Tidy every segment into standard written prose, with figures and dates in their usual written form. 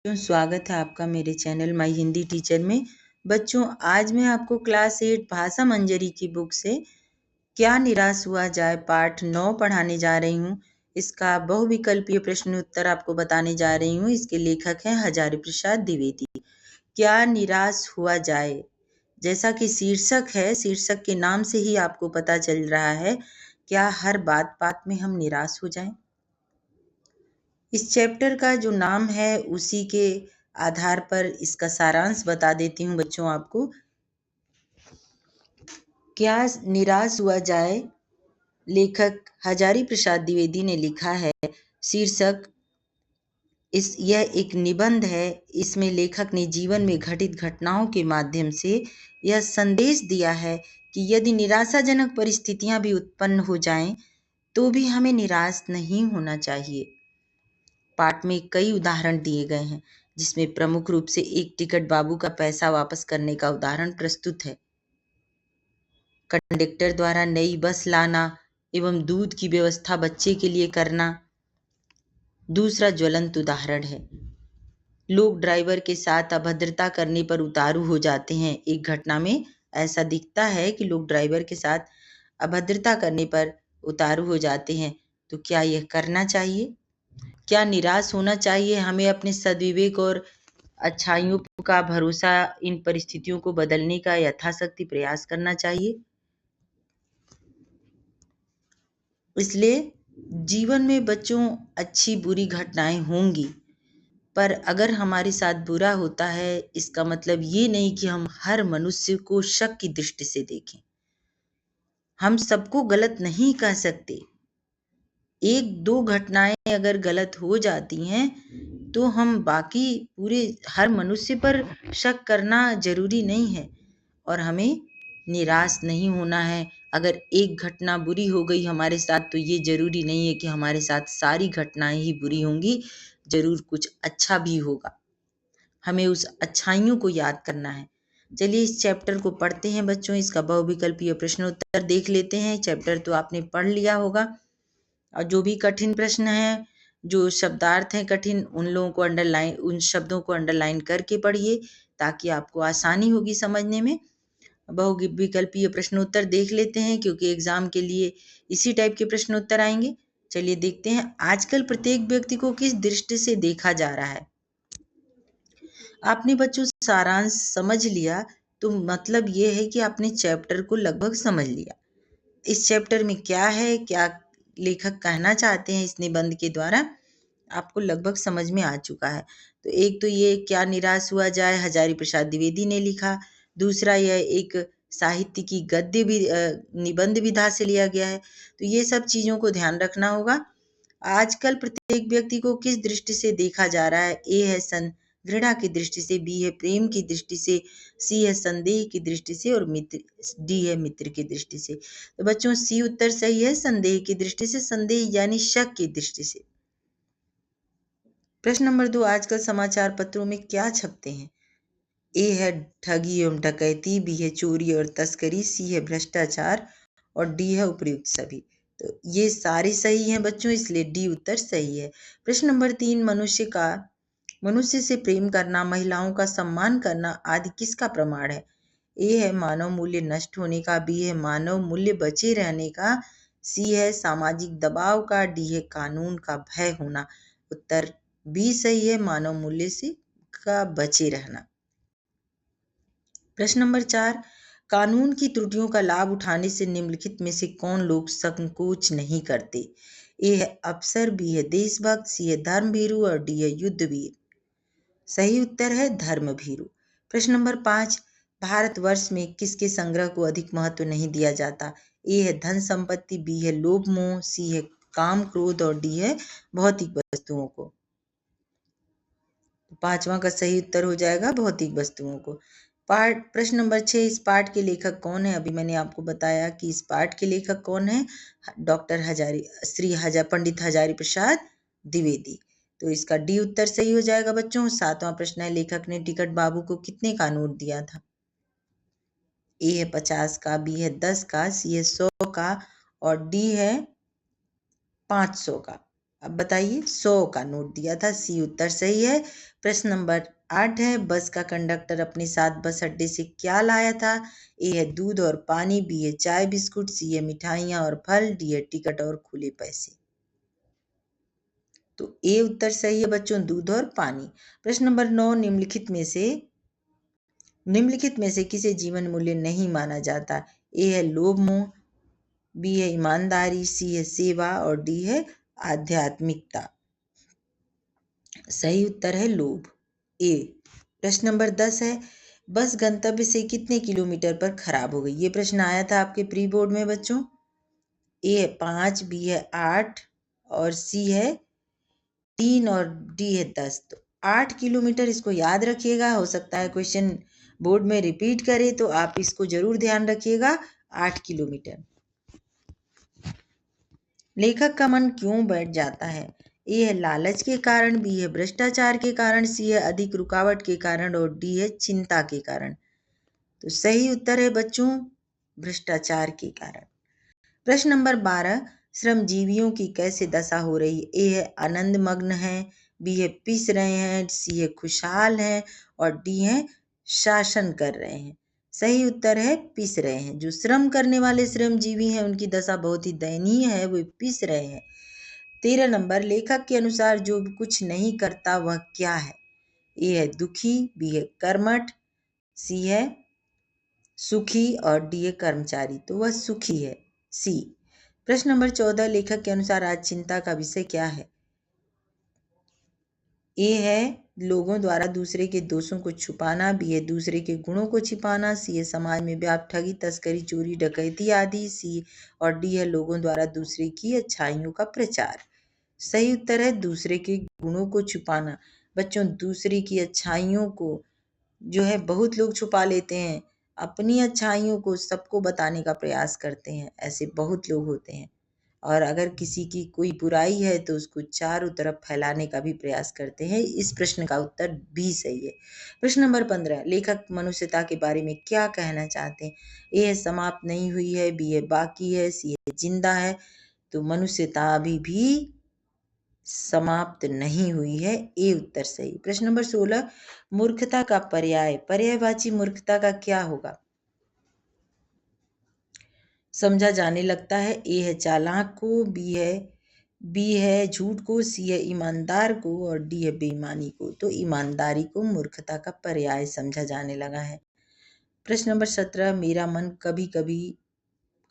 स्वागत है आपका मेरे चैनल माई हिंदी टीचर में। बच्चों, आज मैं आपको क्लास 8 भाषा मंजरी की बुक से क्या निराश हुआ जाए पाठ 9 पढ़ाने जा रही हूँ। इसका बहुविकल्पीय प्रश्न उत्तर आपको बताने जा रही हूँ। इसके लेखक हैं हजारी प्रसाद द्विवेदी। क्या निराश हुआ जाए, जैसा कि शीर्षक है, शीर्षक के नाम से ही आपको पता चल रहा है, क्या हर बात बात में हम निराश हो जाएं। इस चैप्टर का जो नाम है उसी के आधार पर इसका सारांश बता देती हूँ बच्चों आपको। क्या निराश हुआ जाए, लेखक हजारी प्रसाद द्विवेदी ने लिखा है। शीर्षक यह एक निबंध है। इसमें लेखक ने जीवन में घटित घटनाओं के माध्यम से यह संदेश दिया है कि यदि निराशाजनक परिस्थितियां भी उत्पन्न हो जाएं, तो भी हमें निराश नहीं होना चाहिए। पाठ में कई उदाहरण दिए गए हैं, जिसमें प्रमुख रूप से एक टिकट बाबू का पैसा वापस करने का उदाहरण प्रस्तुत है। कंडक्टर द्वारा नई बस लाना एवं दूध की व्यवस्था बच्चे के लिए करना दूसरा ज्वलंत उदाहरण है। लोग ड्राइवर के साथ अभद्रता करने पर उतारू हो जाते हैं। एक घटना में ऐसा दिखता है कि लोग ड्राइवर के साथ अभद्रता करने पर उतारू हो जाते हैं। तो क्या यह करना चाहिए? क्या निराश होना चाहिए? हमें अपने सद्विवेक और अच्छाइयों का भरोसा इन परिस्थितियों को बदलने का यथाशक्ति प्रयास करना चाहिए। इसलिए जीवन में बच्चों अच्छी बुरी घटनाएं होंगी, पर अगर हमारे साथ बुरा होता है, इसका मतलब ये नहीं कि हम हर मनुष्य को शक की दृष्टि से देखें। हम सबको गलत नहीं कह सकते। एक दो घटनाएं अगर गलत हो जाती हैं तो हम बाकी पूरे हर मनुष्य पर शक करना जरूरी नहीं है, और हमें निराश नहीं होना है। अगर एक घटना बुरी हो गई हमारे साथ, तो ये जरूरी नहीं है कि हमारे साथ सारी घटनाएं ही बुरी होंगी। जरूर कुछ अच्छा भी होगा। हमें उस अच्छाइयों को याद करना है। चलिए इस चैप्टर को पढ़ते हैं बच्चों। इसका बहुविकल्पीय प्रश्नोत्तर देख लेते हैं। चैप्टर तो आपने पढ़ लिया होगा, और जो भी कठिन प्रश्न है, जो शब्दार्थ हैं कठिन, उन शब्दों को अंडरलाइन करके पढ़िए, ताकि आपको आसानी होगी समझने में। बहुविकल्पीय प्रश्नोत्तर देख लेते हैं, क्योंकि एग्जाम के लिए इसी टाइप के प्रश्नोत्तर आएंगे। चलिए देखते हैं। आजकल प्रत्येक व्यक्ति को किस दृष्टि से देखा जा रहा है। आपने बच्चों सारांश समझ लिया, तो मतलब ये है कि आपने चैप्टर को लगभग समझ लिया। इस चैप्टर में क्या है, क्या लेखक कहना चाहते हैं इस निबंध के द्वारा, आपको लगभग समझ में आ चुका है। तो एक तो ये क्या निराश हुआ जाए, हजारी प्रसाद द्विवेदी ने लिखा। दूसरा यह एक साहित्य की गद्य भी निबंध विधा से लिया गया है। तो ये सब चीज़ों को ध्यान रखना होगा। आजकल प्रत्येक व्यक्ति को किस दृष्टि से देखा जा रहा है। ए है घृणा की दृष्टि से, बी है प्रेम की दृष्टि से, सी है संदेह की दृष्टि से, और डी है मित्र की दृष्टि से। तो बच्चों सी उत्तर सही है, संदेह की दृष्टि से। संदेह यानी शक की दृष्टि से। प्रश्न नंबर 2, आजकल समाचार पत्रों में क्या छपते हैं। ए है ठगी एवं डकैती, बी है चोरी और तस्करी, सी है भ्रष्टाचार, और डी है उपयुक्त सभी। तो ये सारे सही हैं बच्चों, इसलिए डी उत्तर सही है। प्रश्न नंबर 3, मनुष्य से प्रेम करना, महिलाओं का सम्मान करना आदि किसका प्रमाण है। ए है मानव मूल्य नष्ट होने का, बी है मानव मूल्य बचे रहने का, सी है सामाजिक दबाव का, डी है कानून का भय होना। उत्तर बी सही है, मानव मूल्य से का बचे रहना। प्रश्न नंबर 4, कानून की त्रुटियों का लाभ उठाने से निम्नलिखित में से कौन लोग संकोच नहीं करते। ए है अफसर, बी है देशभक्त, सी है धर्मभीरू, और डी है युद्धवीर। सही उत्तर है धर्मभीरू। प्रश्न नंबर 5, भारतवर्ष में किसके संग्रह को अधिक महत्व नहीं दिया जाता। ए है धन संपत्ति, बी है लोभ मोह, सी है काम क्रोध, और डी है भौतिक वस्तुओं को। पांचवा का सही उत्तर हो जाएगा भौतिक वस्तुओं को। प्रश्न नंबर 6, इस पाठ के लेखक कौन है। अभी मैंने आपको बताया कि इस पाठ के लेखक कौन है। पंडित हजारी प्रसाद द्विवेदी। तो इसका डी उत्तर सही हो जाएगा बच्चों। 7वां प्रश्न है, लेखक ने टिकट बाबू को कितने का नोट दिया था। ए है 50 का, बी है 10 का, सी है 100 का, और डी है 500 का। अब बताइए, 100 का नोट दिया था। सी उत्तर सही है। प्रश्न नंबर 8 है, बस का कंडक्टर अपने साथ बस अड्डे से क्या लाया था? ए है दूध और पानी, बी है चाय बिस्कुट, सी है मिठाइयाँ और फल, डी है टिकट और खुले पैसे। तो ए उत्तर सही है बच्चों, दूध और पानी। प्रश्न नंबर 9, निम्नलिखित में से किसे जीवन मूल्य नहीं माना जाता? ए है लोभ मोह, बी है ईमानदारी, सी है सेवा और डी है आध्यात्मिकता। सही उत्तर है लोभ, ए। प्रश्न नंबर 10 है, बस गंतव्य से कितने किलोमीटर पर खराब हो गई? ये प्रश्न आया था आपके प्री बोर्ड में बच्चों। ए है 5, बी है 8 और सी है 3 और डी है 10। तो 8 किलोमीटर, इसको याद रखिएगा। हो सकता है क्वेश्चन बोर्ड में रिपीट करे, तो आप इसको जरूर ध्यान रखिएगा। 8 किलोमीटर। लेखक का मन क्यों बैठ जाता है? ए है लालच के कारण, बी है भ्रष्टाचार के कारण, सी है अधिक रुकावट के कारण और डी है चिंता के कारण। तो सही उत्तर है बच्चों, भ्रष्टाचार के कारण। प्रश्न नंबर 12, श्रमजीवियों की कैसे दशा हो रही है? ए है आनंद मग्न है, बी है पिस रहे हैं, सी है खुशहाल है और डी है शासन कर रहे हैं। सही उत्तर है पिस रहे हैं। जो श्रम करने वाले श्रमजीवी हैं उनकी दशा बहुत ही दयनीय है, वो पिस रहे हैं। 13 नंबर, लेखक के अनुसार जो कुछ नहीं करता वह क्या है? ए है दुखी, बी है कर्मठ, सी है सुखी और डी है कर्मचारी। तो वह सुखी है, सी। प्रश्न नंबर 14, लेखक के अनुसार आज चिंता का विषय क्या है? ए है लोगों द्वारा दूसरे के दोषों को छुपाना, बी है दूसरे के गुणों को छिपाना, सी है समाज में व्याप्त ठगी तस्करी चोरी डकैती आदि, सी और डी है लोगों द्वारा दूसरे की अच्छाइयों का प्रचार। सही उत्तर है दूसरे के गुणों को छुपाना। बच्चों, दूसरे की अच्छाइयों को जो है बहुत लोग छुपा लेते हैं, अपनी अच्छाइयों को सबको बताने का प्रयास करते हैं, ऐसे बहुत लोग होते हैं। और अगर किसी की कोई बुराई है तो उसको चारों तरफ फैलाने का भी प्रयास करते हैं। इस प्रश्न का उत्तर बी सही है। प्रश्न नंबर 15, लेखक मनुष्यता के बारे में क्या कहना चाहते हैं? ए है समाप्त नहीं हुई है, बी है बाकी है, सी है जिंदा है। तो मनुष्यता अभी भी समाप्त नहीं हुई है, ए उत्तर सही। प्रश्न नंबर 16, मूर्खता का पर्यायवाची मूर्खता का क्या होगा? समझा जाने लगता है। ए है चालाक को, बी है झूठ को, सी है ईमानदार को और डी है बेईमानी को। तो ईमानदारी को मूर्खता का पर्याय समझा जाने लगा है। प्रश्न नंबर 17, मेरा मन कभी कभी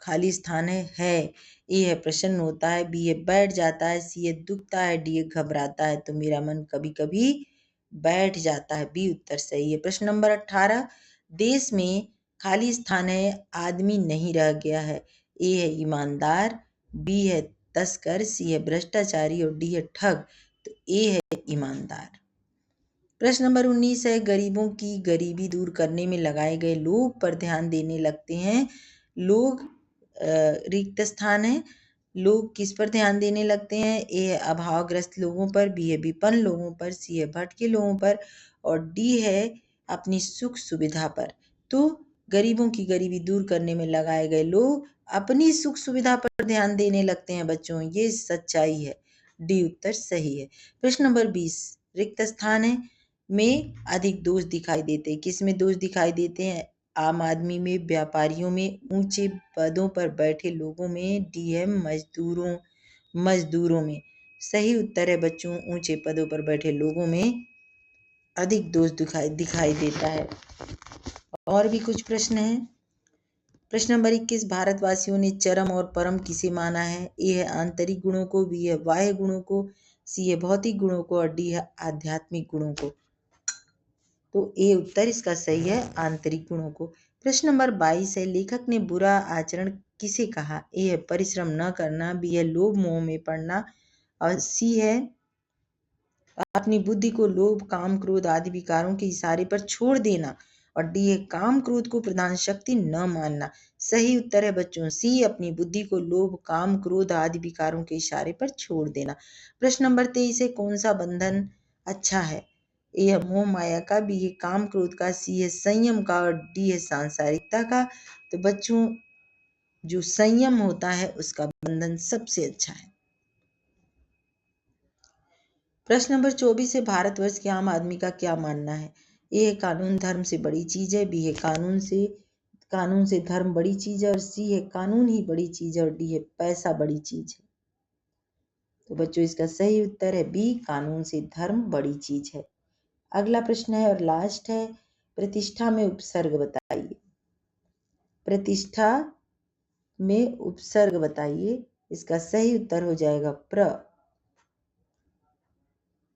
खाली स्थान है। ए है प्रसन्न होता है, बी है बैठ जाता है, सी है दुखता है, डी है घबराता है। तो मेरा मन कभी कभी बैठ जाता है, बी उत्तर सही है। प्रश्न नंबर 18, देश में खाली स्थान है, आदमी नहीं रह गया है। ए है ईमानदार, बी है तस्कर, सी है भ्रष्टाचारी और डी है ठग। तो ए है ईमानदार। प्रश्न नंबर 19 है, गरीबों की गरीबी दूर करने में लगाए गए लोग पर ध्यान देने लगते हैं। लोग रिक्त स्थान है, लोग किस पर ध्यान देने लगते हैं? ए है अभावग्रस्त लोगों पर, बी है विपन्न लोगों पर, सी है भटके लोगों पर और डी है अपनी सुख सुविधा पर। तो गरीबों की गरीबी दूर करने में लगाए गए लोग अपनी सुख सुविधा पर ध्यान देने लगते हैं बच्चों, ये सच्चाई है, डी उत्तर सही है। प्रश्न नंबर 20, रिक्त स्थान है में अधिक दोष दिखाई देते हैं। किस में दोष दिखाई देते हैं? आम आदमी में, व्यापारियों में, ऊंचे पदों पर बैठे लोगों में, डीएम मजदूरों में। सही उत्तर है बच्चों, ऊंचे पदों पर बैठे लोगों में अधिक दोष दिखाई देता है। और भी कुछ प्रश्न हैं। प्रश्न नंबर 21, भारतवासियों ने चरम और परम किसे माना है? ए है आंतरिक गुणों को, बी है बाह्य गुणों को, सी है भौतिक गुणों को और डी है आध्यात्मिक गुणों को। तो ए उत्तर इसका सही है, आंतरिक गुणों को। प्रश्न नंबर 22 है, लेखक ने बुरा आचरण किसे कहा? ए है परिश्रम न करना, बी है लोभ मोह में पड़ना और सी है अपनी बुद्धि को लोभ काम क्रोध आदि विकारों के इशारे पर छोड़ देना और डी है काम क्रोध को प्रधान शक्ति न मानना। सही उत्तर है बच्चों सी, अपनी बुद्धि को लोभ काम क्रोध आदि विकारों के इशारे पर छोड़ देना। प्रश्न नंबर 23 है, कौन सा बंधन अच्छा है? ए है मोह माया का, बी है काम क्रोध का, सी है संयम का और डी है सांसारिकता का। तो बच्चों, जो संयम होता है उसका बंधन सबसे अच्छा है। प्रश्न नंबर 24 है, भारतवर्ष के आम आदमी का क्या मानना है? ए है, कानून धर्म से बड़ी चीज है। बी है, कानून से धर्म बड़ी चीज है। और सी है, कानून ही बड़ी चीज है। और डी है, पैसा बड़ी चीज है। तो बच्चों, इसका सही उत्तर है बी, कानून से धर्म बड़ी चीज है। अगला प्रश्न है और लास्ट है, प्रतिष्ठा में उपसर्ग बताइए। प्रतिष्ठा में उपसर्ग बताइए। इसका सही उत्तर हो जाएगा प्र।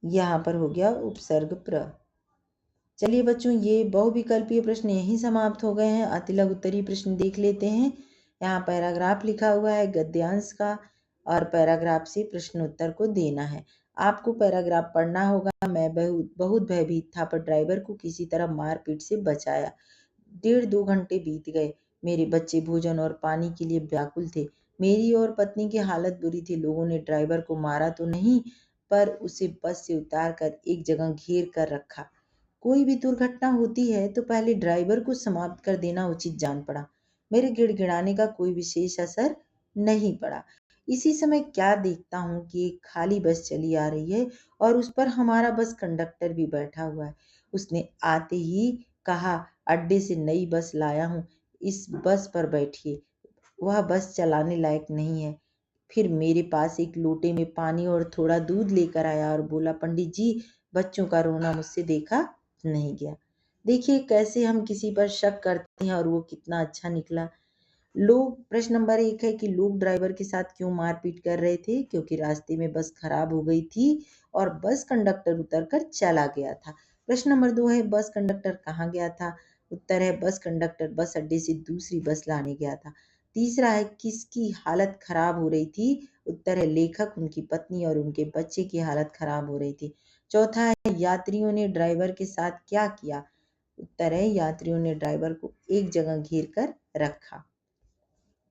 यहाँ पर हो गया उपसर्ग प्र। चलिए बच्चों, ये बहुविकल्पीय प्रश्न यहीं समाप्त हो गए हैं। अतिलघु उत्तरीय प्रश्न देख लेते हैं। यहाँ पैराग्राफ लिखा हुआ है गद्यांश का, और पैराग्राफ से प्रश्न उत्तर को देना है। आपको पैराग्राफ पढ़ना होगा। मैं बहुत भयभीत था, पर ड्राइवर को किसी तरह मारपीट से बचाया। 1.5-2 घंटे बीत गए। मेरे बच्चे भोजन और पानी के लिए व्याकुल थे। मेरी और पत्नी की हालत बुरी थी। लोगों ने ड्राइवर को मारा तो नहीं, पर उसे बस से उतार कर एक जगह घेर कर रखा। कोई भी दुर्घटना होती है तो पहले ड्राइवर को समाप्त कर देना उचित जान पड़ा। मेरे गिड़गिड़ाने का कोई विशेष असर नहीं पड़ा। इसी समय क्या देखता हूँ कि एक खाली बस चली आ रही है और उस पर हमारा बस कंडक्टर भी बैठा हुआ है। उसने आते ही कहा, अड्डे से नई बस लाया हूँ, इस बस पर बैठिए। वह बस चलाने लायक नहीं है। फिर मेरे पास एक लोटे में पानी और थोड़ा दूध लेकर आया और बोला, पंडित जी, बच्चों का रोना मुझसे देखा नहीं गया। देखिए कैसे हम किसी पर शक करते हैं और वो कितना अच्छा निकला। लोग, प्रश्न नंबर 1 है कि लोग ड्राइवर के साथ क्यों मारपीट कर रहे थे? क्योंकि रास्ते में बस खराब हो गई थी और बस कंडक्टर उतरकर चला गया था। प्रश्न नंबर 2 है, बस कंडक्टर कहाँ गया था? उत्तर है, बस कंडक्टर बस अड्डे से दूसरी बस लाने गया था। तीसरा है, किसकी हालत खराब हो रही थी? उत्तर है, लेखक, उनकी पत्नी और उनके बच्चे की हालत खराब हो रही थी। चौथा है, यात्रियों ने ड्राइवर के साथ क्या किया? उत्तर है, यात्रियों ने ड्राइवर को एक जगह घेर कर रखा।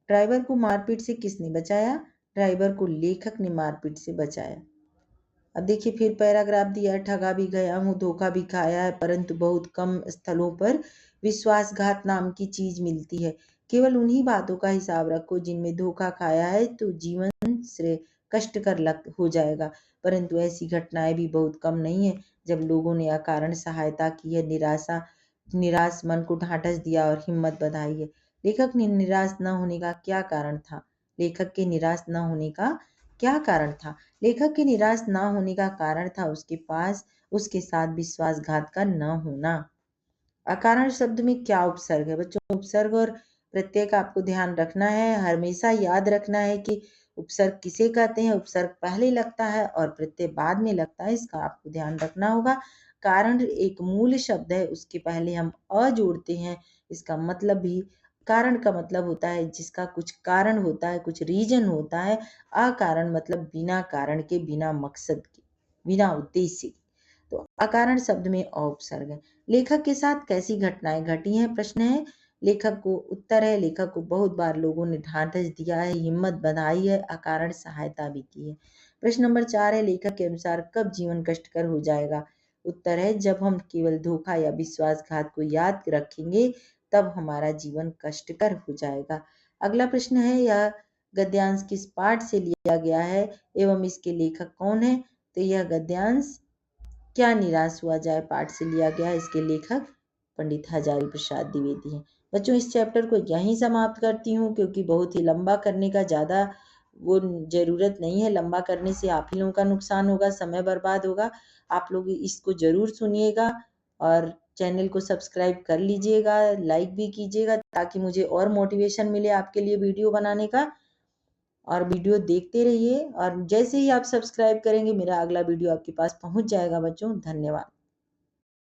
ड्राइवर को मारपीट से किसने बचाया? ड्राइवर को लेखक ने मारपीट से बचाया। अब देखिए फिर पैराग्राफ दिया है, ठगा भी गया हूँ, धोखा भी खाया है, परंतु बहुत कम स्थलों पर विश्वासघात नाम की चीज मिलती है। केवल उन्हीं बातों का हिसाब रखो जिनमें धोखा खाया है, तो जीवन से कष्टकर लग हो जाएगा। परंतु ऐसी घटनाएं भी बहुत कम नहीं है जब लोगों ने अकारण सहायता की है, निराश मन को ढांढस दिया और हिम्मत बधाई है। लेखक ने निराश न होने का क्या कारण था? लेखक के निराश न होने का क्या कारण था? लेखक के निराश न होने का कारण था उसके साथ विश्वासघात का न होना। अकारण शब्द में क्या उपसर्ग है? बच्चों, उपसर्ग और प्रत्यय का आपको ध्यान रखना है। हमेशा याद रखना है कि उपसर्ग किसे कहते हैं। उपसर्ग पहले लगता है और प्रत्यय बाद में लगता है, इसका आपको ध्यान रखना होगा। कारण एक मूल शब्द है, उसके पहले हम अ जोड़ते हैं। इसका मतलब भी, कारण का मतलब होता है जिसका कुछ कारण होता है, कुछ रीजन होता है। अकारण मतलब बिना कारण के, बिना मकसद के, बिना उद्देश्य के। तो अकारण शब्द में अ उपसर्ग है। लेखक के साथ कैसी घटनाएं घटी हैं? प्रश्न है। लेखक को, उत्तर है, लेखक को बहुत बार लोगों ने ढांढस दिया है, हिम्मत बंधाई है, अकारण सहायता भी की है। प्रश्न नंबर 4 है, लेखक के अनुसार कब जीवन कष्टकर हो जाएगा? उत्तर है, जब हम केवल धोखा या विश्वासघात को याद रखेंगे तब हमारा जीवन कष्टकर हो जाएगा। अगला प्रश्न है, यह गद्यांश किस पाठ से लिया गया है एवं इसके लेखक कौन है? तो यह गद्यांश क्या निराश हुआ जाए पाठ से लिया गया है। इसके लेखक पंडित हजारी प्रसाद द्विवेदी हैं। बच्चों, इस चैप्टर को यहीं समाप्त करती हूँ क्योंकि बहुत ही लंबा करने का ज़्यादा वो जरूरत नहीं है। लंबा करने से आप ही लोगों का नुकसान होगा, समय बर्बाद होगा। आप लोग इसको जरूर सुनिएगा और चैनल को सब्सक्राइब कर लीजिएगा, लाइक भी कीजिएगा ताकि मुझे और मोटिवेशन मिले आपके लिए वीडियो बनाने का। और वीडियो देखते रहिए और जैसे ही आप सब्सक्राइब करेंगे मेरा अगला वीडियो आपके पास पहुंच जाएगा। बच्चों, धन्यवाद।